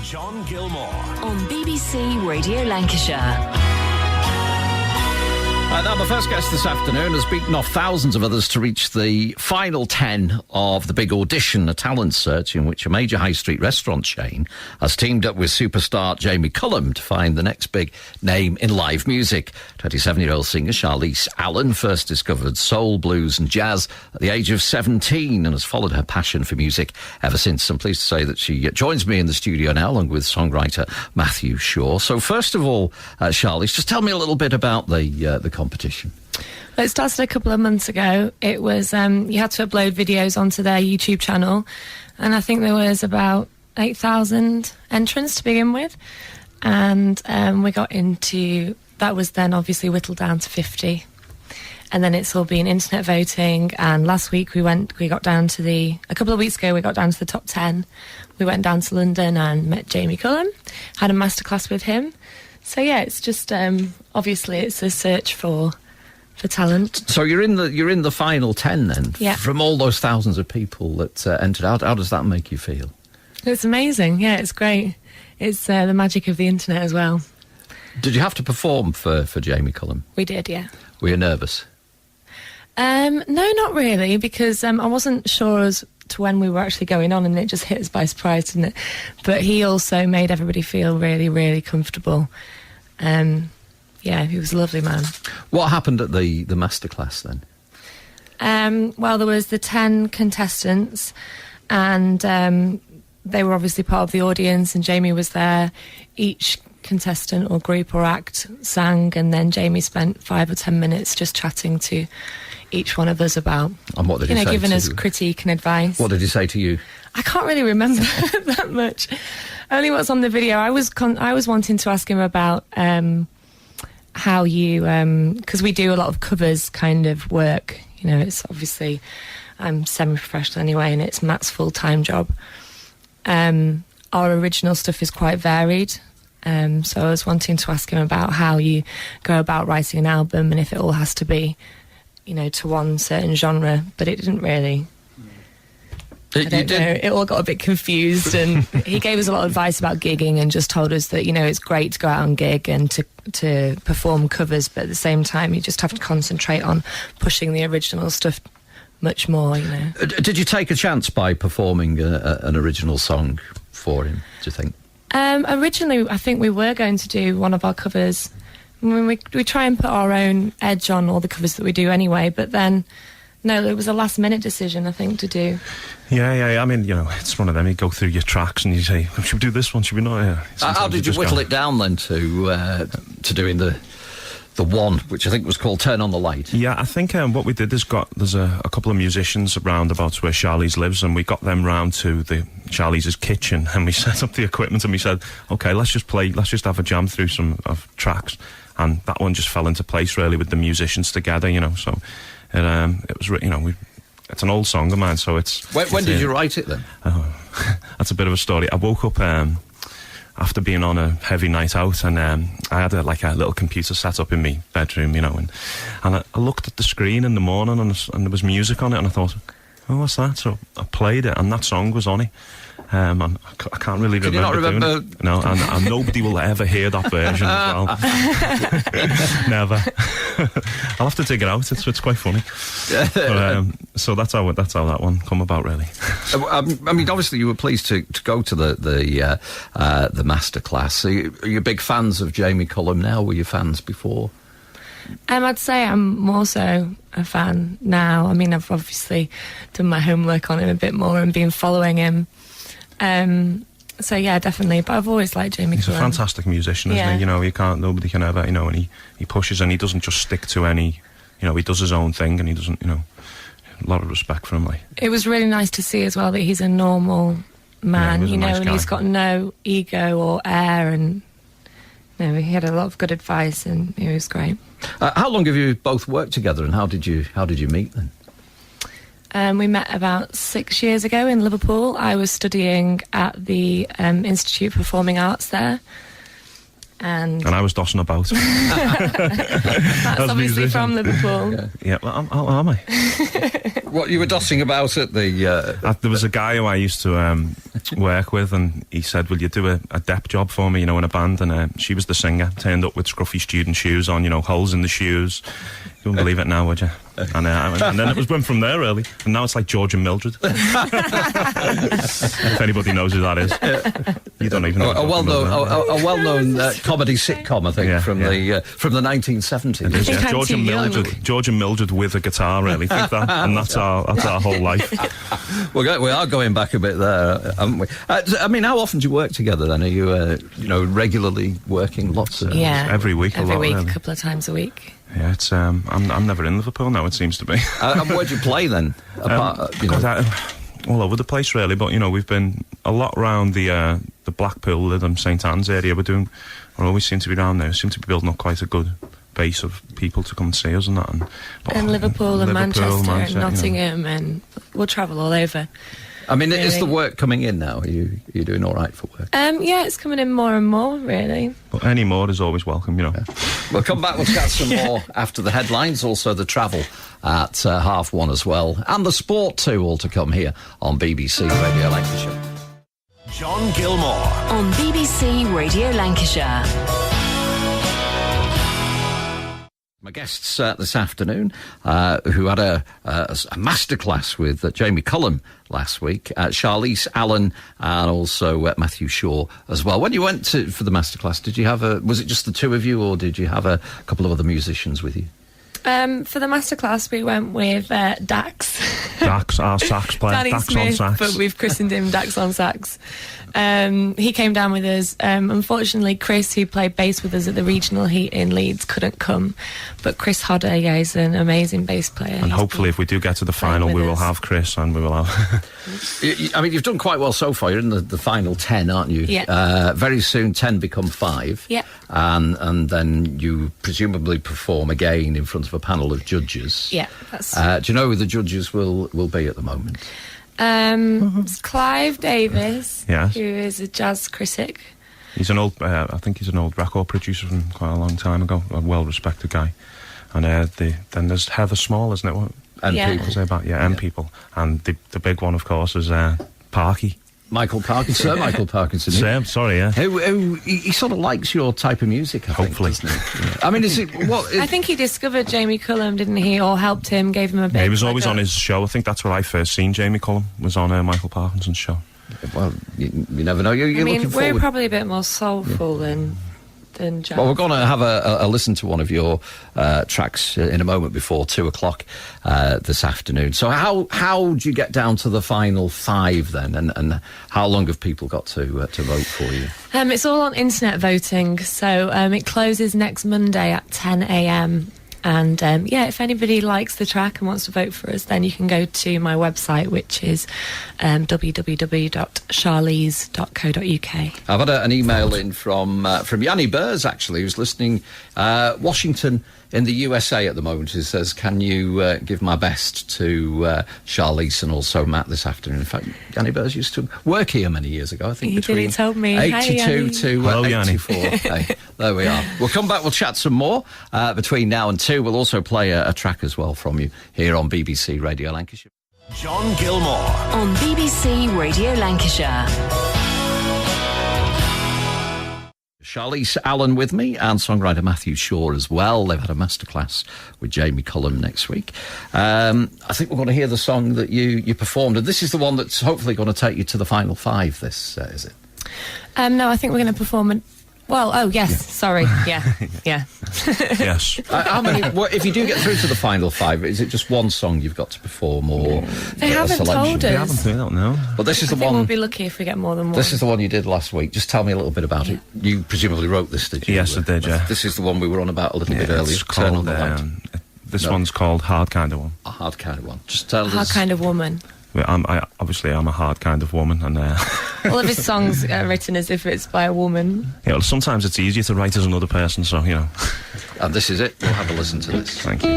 John Gilmore on BBC Radio Lancashire. Now, my first guest this afternoon has beaten off thousands of others to reach the final 10 of the big audition, a talent search in which a major high street restaurant chain has teamed up with superstar Jamie Cullum to find the next big name in live music. 27-year-old singer Charlese Allen first discovered soul, blues and jazz at the age of 17 and has followed her passion for music ever since. I'm pleased to say that she joins me in the studio now along with songwriter Matthew Shaw. So first of all, Charlese, just tell me a little bit about the competition. Well, it started a couple of months ago. It was you had to upload videos onto their YouTube channel, and I think there was about 8,000 entrants to begin with, and we got into that was then obviously whittled down to 50, and then it's all been internet voting. And last week a couple of weeks ago we got down to the top 10. We went down to London and met Jamie Cullum, had a masterclass with him. So yeah, it's just obviously it's a search for talent. So you're in the final 10 then? Yeah. From all those thousands of people that entered out. How does that make you feel? It's amazing. Yeah, it's great. It's the magic of the internet as well. Did you have to perform for Jamie Cullum? We did, yeah. Were you nervous? No, not really, because I wasn't sure as to when we were actually going on, and it just hit us by surprise, didn't it? But he also made everybody feel really, really comfortable. Yeah, he was a lovely man. What happened at the masterclass then? Well, there was the 10 contestants, and they were obviously part of the audience, and Jamie was there. Each contestant or group or act sang, and then Jamie spent 5 or 10 minutes just chatting to each one of us about, and what did he say giving to us you? What did he say to you? I can't really remember that much. Only what's on the video. I was wanting to ask him about how you, because we do a lot of covers kind of work. You know, it's obviously I'm semi-professional anyway, and it's Matt's full-time job. Our original stuff is quite varied. So I was wanting to ask him about how you go about writing an album, and if it all has to be, you know, to one certain genre, but it didn't really. I don't know. It all got a bit confused, and he gave us a lot of advice about gigging and just told us that, you know, it's great to go out and gig and to perform covers, but at the same time you just have to concentrate on pushing the original stuff much more, you know. Did you take a chance by performing an original song for him, do you think? Originally, I think we were going to do one of our covers. I mean, we try and put our own edge on all the covers that we do anyway, but then, no, it was a last-minute decision, I think, to do. Yeah. I mean, you know, it's one of them. You go through your tracks and you say, should we do this one? Should we not? Yeah. How did you whittle it down then to doing the one, which I think was called Turn on the Light? Yeah, I think what we did is there's a couple of musicians around about where Charlese lives, and we got them round to Charlese's kitchen, and we set up the equipment, and we said, okay, let's just have a jam through some of tracks, and that one just fell into place really with the musicians together, you know. So it was, you know, it's an old song of mine, so it's. When did you write it then? That's a bit of a story. I woke up after being on a heavy night out, and I had a little computer set up in my bedroom, you know, and I looked at the screen in the morning, and there was music on it, and I thought, oh, what's that? So I played it, and that song was on it. And I can't really remember. Can you not remember? Doing it. No, and nobody will ever hear that version as well. Never. I'll have to dig it out. It's quite funny. But, so that's how that one come about, really. I mean, obviously, you were pleased to go to the masterclass. Are you big fans of Jamie Cullum now? Were you fans before? I'd say I'm more so a fan now. I mean, I've obviously done my homework on him a bit more and been following him. So yeah, definitely. But I've always liked Jamie Cullum. He's a fantastic musician, isn't he? You know, nobody can ever, you know, and he pushes, and he doesn't just stick to any, you know, he does his own thing, and he doesn't, you know, a lot of respect for him. Like, it was really nice to see as well that he's a normal man, you know, and he's got no ego or air, and you know, he had a lot of good advice, and he was great. How long have you both worked together, and how did you meet then? We met about 6 years ago in Liverpool. I was studying at the Institute of Performing Arts there, And I was dossing about. that's obviously from Liverpool. Yeah, well, am I? What, you were dossing about at the... There was a guy who I used to work with, and he said, will you do a dep job for me, in a band? And she was the singer, turned up with scruffy student shoes on, holes in the shoes. You wouldn't believe it now, would you? And then it went from there, really. And now it's like George and Mildred. If anybody knows who that is. You don't even know. A well-known comedy sitcom, I think, from the 1970s. George and Mildred with a guitar, really. Think that, and that's our whole life. We are going back a bit there, haven't we? I mean, how often do you work together? Then are you, regularly working lots of every week? A couple of times a week. Yeah, it's I'm never in Liverpool now. It seems to be. And where do you play then? Apart, all over the place, really. But we've been a lot around the Blackpool, Lytham, St Anne's area. We always seem to be around there. Seem to be building up quite a good base of people to come and see us and that. And Liverpool and Manchester and Nottingham, and we'll travel all over. I mean, really. Is the work coming in now? Are you doing all right for work? Yeah, it's coming in more and more, really. But any more is always welcome, Yeah. We'll come back, we'll chat some more after the headlines, also the travel at 1:30 as well, and the sport too, all to come here on BBC Radio Lancashire. John Gilmore on BBC Radio Lancashire. My guests this afternoon, who had a masterclass with Jamie Cullum last week, Charlese, Alan, and also Matthew Shaw as well. When you went for the masterclass, was it just the two of you, or did you have a couple of other musicians with you? For the masterclass, we went with Dax. Dax, our sax player. Danny Dax Smith, on sax. but we've christened him Dax on sax. He came down with us. Unfortunately, Chris, who played bass with us at the Regional Heat in Leeds, couldn't come. But Chris Hodder, he's an amazing bass player. And hopefully, if we do get to the final, we will have Chris, and we will have... I mean, you've done quite well so far. You're in the final 10, aren't you? Yeah. Very soon, 10 become 5. Yeah. And then you presumably perform again in front of a panel of judges. Yeah. Do you know who the judges will be at the moment? It's Clive Davis, yes, who is a jazz critic. He's an old, I think he's an old record producer from quite a long time ago, a well-respected guy. And then there's Heather Small, isn't it? What people say about People. And the big one, of course, is Parky. Michael Parkinson, Sir Michael Parkinson. Sir, sorry, yeah. Who he sort of likes your type of music, I think, doesn't he? Yeah. I mean, I think he discovered Jamie Cullum, didn't he? Or helped him, gave him a bit. Yeah, he was always on his show. I think that's where I first seen Jamie Cullum, was on Michael Parkinson's show. Well, you never know. You're looking forward. We're probably a bit more soulful than jazz. Well, we're going to have a listen to one of your tracks in a moment before 2:00 this afternoon. So how do you get down to the final 5 then, and how long have people got to vote for you? It's all on internet voting, so it closes next Monday at 10 a.m. And if anybody likes the track and wants to vote for us, then you can go to my website, which is www.charlese.co.uk. I've had an email in from Yanni Burrs, actually, who's listening, Washington in the USA at the moment, who says, can you give my best to Charlese and also Matt this afternoon? In fact, Yanni Burrs used to work here many years ago, I think, between told me. 82 to Hello, 84. Hey, there we are. We'll come back, we'll chat some more between now and 2. We'll also play a track as well from you here on BBC Radio Lancashire. John Gilmore on BBC Radio Lancashire. Charlese, Alan with me, and songwriter Matthew Shaw as well. They've had a masterclass with Jamie Cullum next week. I think we're going to hear the song that you performed, and this is the one that's hopefully going to take you to the final 5, this, is it? No, I think we're going to perform it. Well, sorry. Yeah. Yes. How many, if you do get through to the final 5, is it just one song you've got to perform, or they haven't told us? They haven't, I don't know. Well, this is the one. We'll be lucky if we get more than one. This is the one you did last week. Just tell me a little bit about it. You presumably wrote this, did you? Yes, I did, yeah. This is the one we were on about a little bit earlier. It's called, this one's called Hard Kind of One. A hard kind of one. Just tell us. Hard Kind of Woman. I'm a hard kind of woman, and all of his songs are written as if it's by a woman. Yeah, well, sometimes it's easier to write as another person, so And this is it. We'll have a listen to this. Thank you.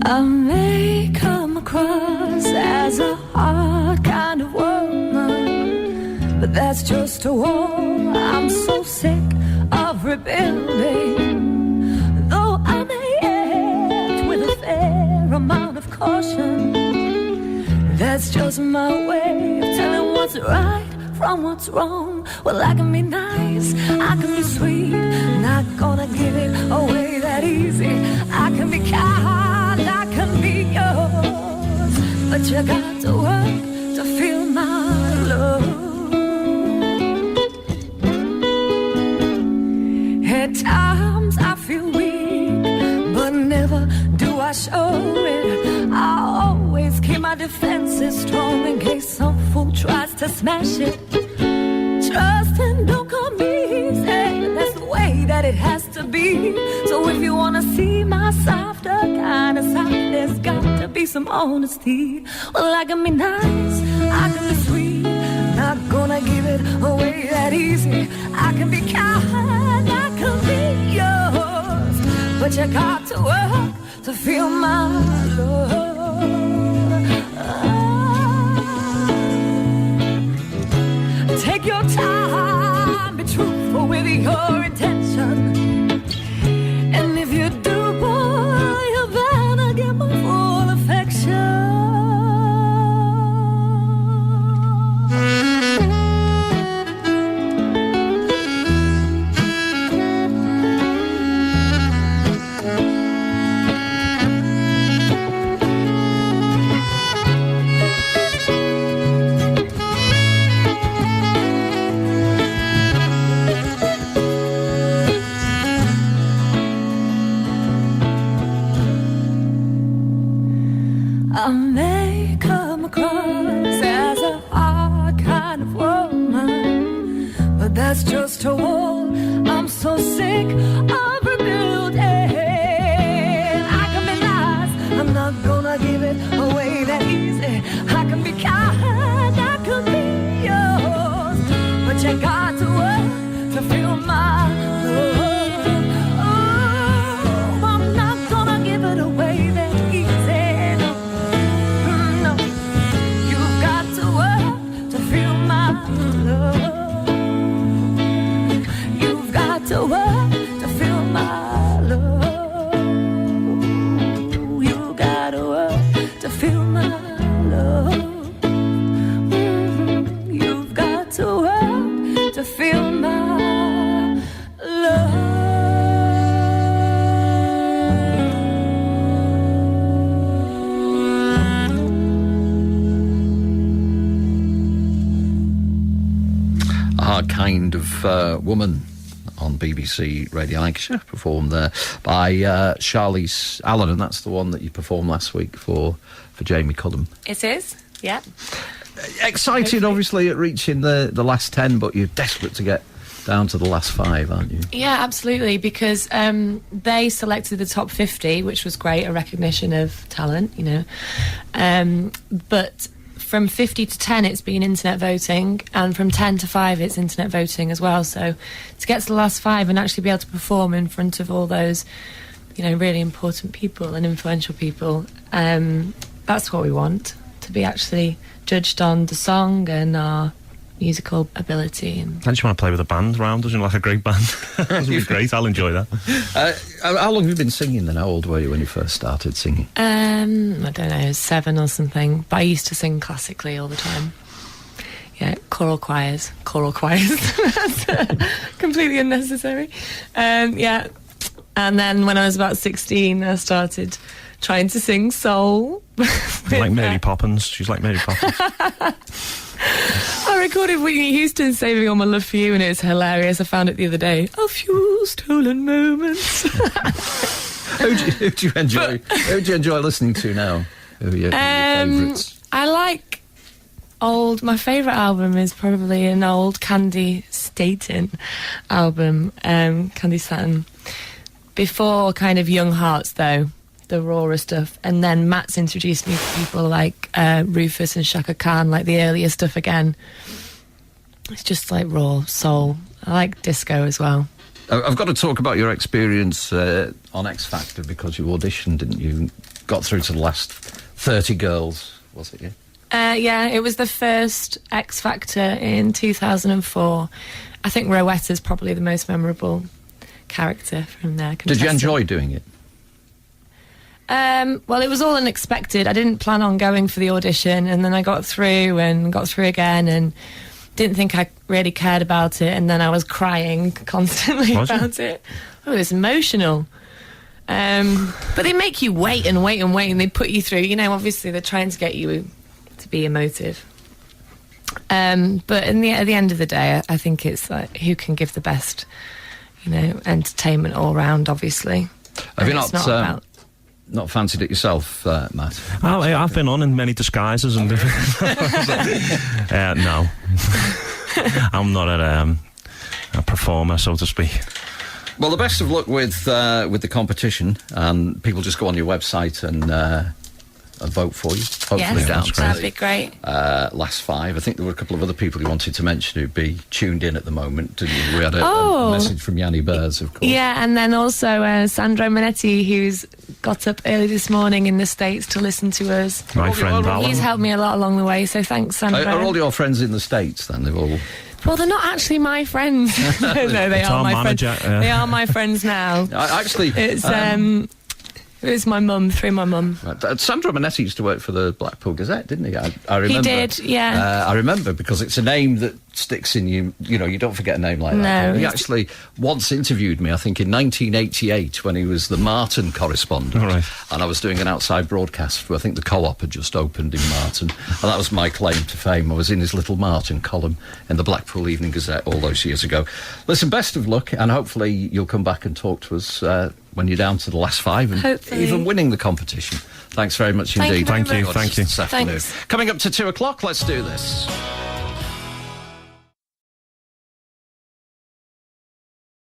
I may come across as a hard kind of woman, but that's just a wall I'm so sick of rebuilding. Though I may act with a fair amount of caution, that's just my way of telling what's right from what's wrong. Well, I can be nice, I can be sweet, not gonna give it away that easy. I can be kind, I can be yours, but you got to work to feel my love. At times I feel weak, but never do I show it. I always keep my defenses strong in case some fool tries to smash it. Trust and don't come easy, that's the way that it has to be. So if you wanna see my softer kind of side, there's got to be some honesty. Well, I can be nice, I can be sweet, not gonna give it away that easy. I can be kind, I can be yours, but you got to work to feel my love. Take your time, be truthful with your intention. And if you do, boy, you better get my full affection. I may come across as a hard kind of woman, but that's just a wall I'm so sick of rebuilding. I can be nice, I'm not gonna give it away that easy. I can be kind, I can be yours, but you got to work to feel my love. Oh, I'm not gonna give it away that easy. To work to feel my love. You gotta work to feel my love. You've got to work to feel my love. A hard kind of woman on BBC Radio Lancashire, performed there by Charlese Allen, and that's the one that you performed last week for Jamie Cullum. It is, yeah. Excited, obviously, at reaching the last 10, but you're desperate to get down to the last 5, aren't you? Yeah, absolutely, because they selected the top 50, which was great, a recognition of talent, you know. But from 50 to 10, it's been internet voting, and from 10 to 5, it's internet voting as well. So to get to the last 5 and actually be able to perform in front of all those, you know, really important people and influential people, that's what we want, to be actually judged on the song and our musical ability. And I just want to play with a band round, doesn't it? Like a great band. That'd be great, I'll enjoy that. How long have you been singing then? How old were you when you first started singing? I don't know, 7 or something, but I used to sing classically all the time. Yeah, choral choirs. That's completely unnecessary. Yeah, and then when I was about 16, I started trying to sing soul. Like Mary Poppins. She's like Mary Poppins. I recorded Whitney Houston Saving All My Love For You, and it was hilarious. I found it the other day. A few stolen moments. Who do you enjoy? Who do you enjoy listening to now? Who are your favourites? I like old. My favourite album is probably an old Candy Staten album. Candy Staten. Before kind of Young Hearts, though, the rawer stuff, and then Matt's introduced me to people like Rufus and Shaka Khan, like the earlier stuff again. It's just like raw soul. I like disco as well. I've got to talk about your experience on X Factor, because you auditioned, didn't you? Got through to the last 30 girls, was it? Yeah, it was the first X Factor in 2004. I think Rowetta's probably the most memorable character from there. Did you enjoy doing it? Well, it was all unexpected. I didn't plan on going for the audition, and then I got through again, and didn't think I really cared about it, and then I was crying constantly about it. Oh, it was emotional. But they make you wait and wait and wait, and they put you through. You know, obviously they're trying to get you to be emotive. But at the end of the day, I think it's like who can give the best, you know, entertainment all round. Obviously, have you not fancied it yourself, Matt? Oh, I've been on in many disguises and no, I'm not a performer, so to speak. Well, the best of luck with the competition, and people just go on your website and vote for you. Hopefully, yes, that'd be great. Last five. I think there were a couple of other people you wanted to mention who'd be tuned in at the moment. We had a message from Yanni Burrs, of course. Yeah, and then also Sandro Manetti, who's got up early this morning in the States to listen to us. My friend Alan. He's helped me a lot along the way, so thanks, Sandro. Are all your friends in the States then? They've all... Well, they're not actually my friends. No, they are my friends. They are my friends now. Actually, it's my mum, through my mum. Right. Sandro Manetti used to work for the Blackpool Gazette, didn't he? I remember. He did, yeah. I remember, because it's a name that sticks in you. You know, you don't forget a name like that. No. He actually once interviewed me, I think in 1988, when he was the Martin correspondent. All right. And I was doing an outside broadcast. I think the Co-op had just opened in Martin. And that was my claim to fame. I was in his little Martin column in the Blackpool Evening Gazette all those years ago. Listen, best of luck, and hopefully you'll come back and talk to us when you're down to the last five and hopefully. Even winning the competition. Thanks very much indeed. Thank you. This afternoon. Thanks. Coming up to 2 o'clock, let's do this.